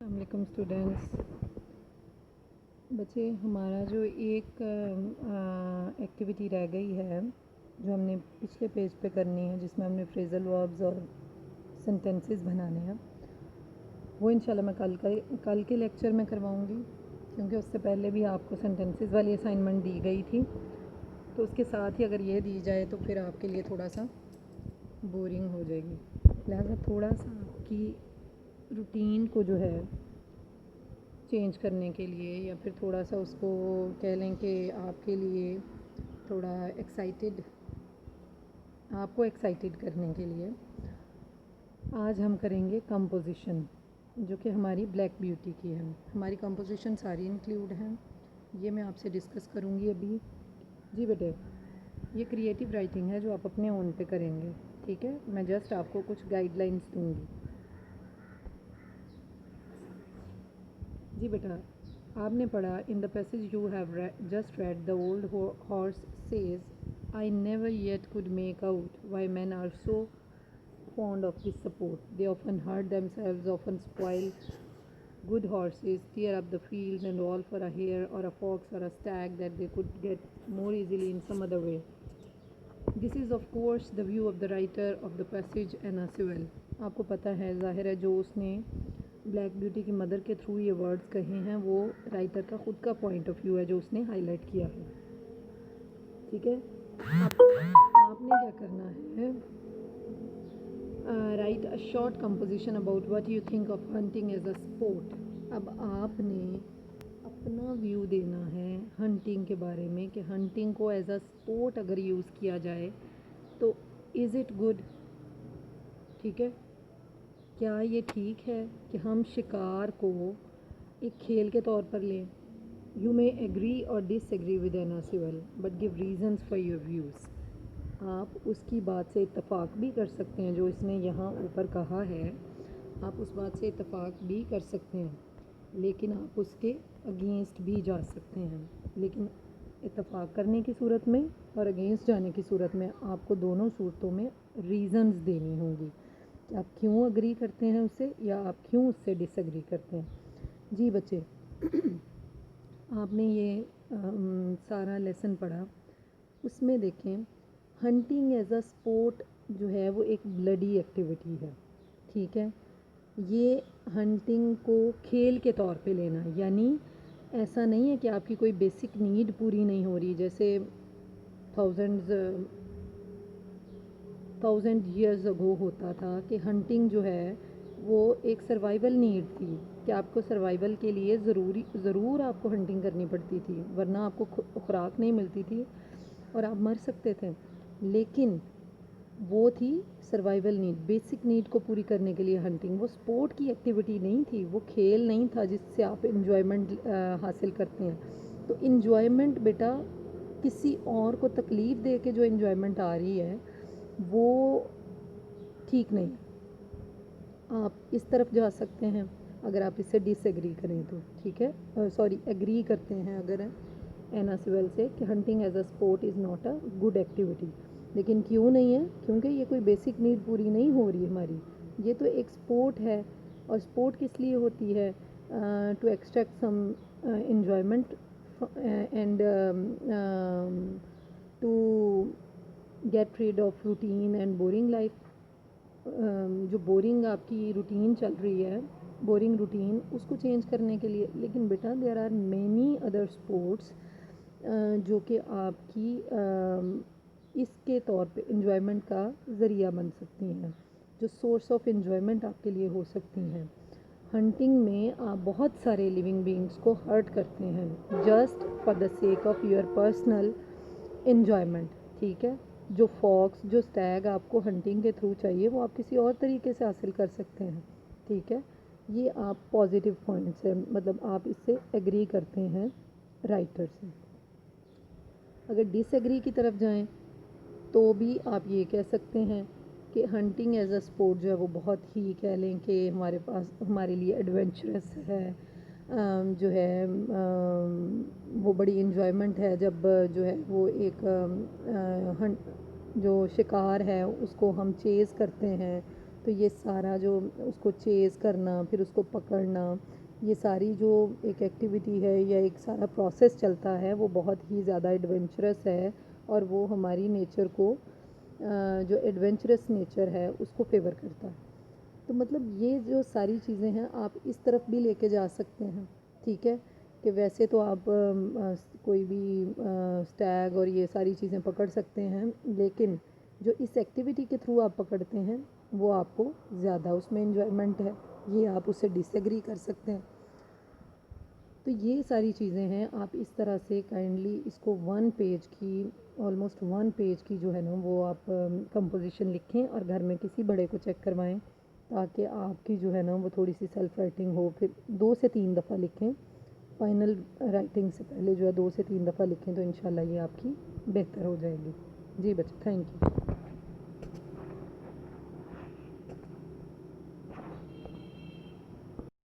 السلام علیکم اسٹوڈینٹس. بچے ہمارا جو ایک ایکٹیویٹی رہ گئی ہے جو ہم نے پچھلے پیج پہ کرنی ہے، جس میں ہم نے فریزل وربز اور سینٹینسز بنانے ہیں، وہ انشاءاللہ میں کل کے لیکچر میں کرواؤں گی، کیونکہ اس سے پہلے بھی آپ کو سینٹینسز والی اسائنمنٹ دی گئی تھی. تو اس کے ساتھ ہی اگر یہ دی جائے تو پھر آپ کے لیے تھوڑا سا بورنگ ہو جائے گی. لہٰذا تھوڑا سا آپ کی روٹین کو جو ہے چینج کرنے کے لیے، یا پھر تھوڑا سا اس کو کہہ لیں کہ آپ کے لیے تھوڑا آپ کو ایکسائٹیڈ کرنے کے لیے آج ہم کریں گے کمپوزیشن، جو کہ ہماری بلیک بیوٹی کی ہے. ہماری کمپوزیشن ساری انکلیوڈ ہیں، یہ میں آپ سے ڈسکس کروں گی ابھی. جی بیٹے، یہ کریٹیو رائٹنگ ہے جو آپ اپنے اون پہ کریں گے، ٹھیک ہے؟ میں جسٹ آپ کو کچھ گائیڈ لائنس دوں گی. جی بیٹا، آپ نے پڑھا in the passage you have just read the old horse says I never yet could make out why men are so fond of this sport. They often hurt themselves, often spoil good horses, tear up the fields and all for a hare or a fox or a stag that they could get more easily in some other way. This is of course the view of the writer of the passage Anna Sewell. آپ کو پتہ ہے، ظاہر ہے، جو اس نے black beauty کی mother کے تھرو یہ ورڈز کہے ہیں وہ رائٹر کا خود کا پوائنٹ آف ویو ہے جو اس نے ہائی لائٹ کیا ہے. ٹھیک ہے؟ آپ نے کیا کرنا ہے، right a short composition about what you think of hunting as a sport. اب آپ نے اپنا ویو دینا ہے ہنٹنگ کے بارے میں، کہ ہنٹنگ کو ایز اے اسپورٹ اگر یوز کیا جائے تو از اٹ گڈ. ٹھیک ہے؟ کیا یہ ٹھیک ہے کہ ہم شکار کو ایک کھیل کے طور پر لیں؟ You may agree or disagree with Anna Sewell but give reasons for your views. آپ اس کی بات سے اتفاق بھی کر سکتے ہیں جو اس نے یہاں اوپر کہا ہے، آپ اس بات سے اتفاق بھی کر سکتے ہیں، لیکن آپ اس کے اگینسٹ بھی جا سکتے ہیں. لیکن اتفاق کرنے کی صورت میں اور اگینسٹ جانے کی صورت میں آپ کو دونوں صورتوں میں ریزنز دینی ہوں گی کہ آپ کیوں اگری کرتے ہیں اس سے، یا آپ کیوں اس سے ڈس ایگری کرتے ہیں. جی بچے، آپ نے یہ سارا لیسن پڑھا، اس میں دیکھیں ہنٹنگ ایز اے اسپورٹ جو ہے وہ ایک بلڈی ایکٹیویٹی ہے. ٹھیک ہے؟ یہ ہنٹنگ کو کھیل کے طور پہ لینا، یعنی ایسا نہیں ہے کہ آپ کی کوئی بیسک نیڈ پوری نہیں ہو رہی. جیسے تھاؤزینڈ ایئرز اگو ہوتا تھا کہ ہنٹنگ جو ہے وہ ایک سروائیول نیڈ تھی، کہ آپ کو سروائیول کے لیے ضرور آپ کو ہنٹنگ کرنی پڑتی تھی، ورنہ آپ کو خوراک نہیں ملتی تھی اور آپ مر سکتے تھے. لیکن وہ تھی سروائیول نیڈ، بیسک نیڈ کو پوری کرنے کے لیے ہنٹنگ. وہ سپورٹ کی ایکٹیویٹی نہیں تھی، وہ کھیل نہیں تھا جس سے آپ انجوائمنٹ حاصل کرتے ہیں. تو انجوائمنٹ بیٹا کسی اور کو تکلیف دے کے جو انجوائمنٹ آ رہی ہے وہ ٹھیک نہیں. آپ اس طرف جا سکتے ہیں اگر آپ اس سے ڈس ایگری کریں تو. ٹھیک ہے؟ ایگری کرتے ہیں اگر اینا سیول سے کہ hunting as a sport is not a good activity. لیکن کیوں نہیں ہے؟ کیونکہ یہ کوئی بیسک نیڈ پوری نہیں ہو رہی ہماری. یہ تو ایک اسپورٹ ہے، اور اسپورٹ کس لیے ہوتی ہے؟ To extract some enjoyment and to get rid of routine and boring life. جو بورنگ آپ کی روٹین چل رہی ہے، بورنگ روٹین، اس کو چینج کرنے کے لیے. لیکن بیٹا there are many other sports جو کہ آپ کی اس کے طور پہ انجوائمنٹ کا ذریعہ بن سکتی ہیں، جو سورس آف انجوائمنٹ آپ کے لیے ہو سکتی ہیں. ہنٹنگ میں آپ بہت سارے لیونگ بینگس کو ہرٹ کرتے ہیں just for the sake of your personal enjoyment. ٹھیک ہے؟ جو فاکس، جو اسٹیگ آپ کو ہنٹنگ کے تھرو چاہیے وہ آپ کسی اور طریقے سے حاصل کر سکتے ہیں. ٹھیک ہے؟ یہ آپ پازیٹیو پوائنٹس ہیں، مطلب آپ اس سے ایگری کرتے ہیں رائٹر سے. اگر ڈس ایگری کی طرف جائیں تو بھی آپ یہ کہہ سکتے ہیں کہ ہنٹنگ ایز اے اسپورٹ جو ہے وہ بہت ہی کہہ لیں کہ ہمارے پاس ہمارے لیے ایڈونچرس ہے، جو ہے وہ بڑی انجوائمنٹ ہے جب جو ہے وہ ایک جو شکار ہے اس کو ہم چیز کرتے ہیں، تو یہ سارا جو اس کو چیز کرنا، پھر اس کو پکڑنا، یہ ساری جو ایک ایکٹیویٹی ہے یا ایک سارا پروسیس چلتا ہے وہ بہت ہی زیادہ ایڈونچرس ہے، اور وہ ہماری نیچر کو جو ایڈونچرس نیچر ہے اس کو فیور کرتا ہے۔ تو مطلب یہ جو ساری چیزیں ہیں آپ اس طرف بھی لے کے جا سکتے ہیں، ٹھیک ہے، کہ ویسے تو آپ کوئی بھی اسٹیگ اور یہ ساری چیزیں پکڑ سکتے ہیں، لیکن جو اس ایکٹیویٹی کے تھرو آپ پکڑتے ہیں وہ آپ کو زیادہ اس میں انجوائمنٹ ہے، یہ آپ اسے ڈس ایگری کر سکتے ہیں۔ تو یہ ساری چیزیں ہیں، آپ اس طرح سے کائنڈلی اس کو 1 پیج کی، آلموسٹ 1 پیج کی جو ہے نا وہ آپ کمپوزیشن لکھیں اور گھر میں کسی بڑے کو چیک کروائیں، تاکہ آپ کی جو ہے نا وہ تھوڑی سی سیلف رائٹنگ ہو۔ پھر 2 سے 3 دفعہ لکھیں، فائنل رائٹنگ سے پہلے جو ہے 2 سے 3 دفعہ لکھیں، تو انشاءاللہ یہ آپ کی بہتر ہو جائے گی۔ جی بچے، تھینک یو۔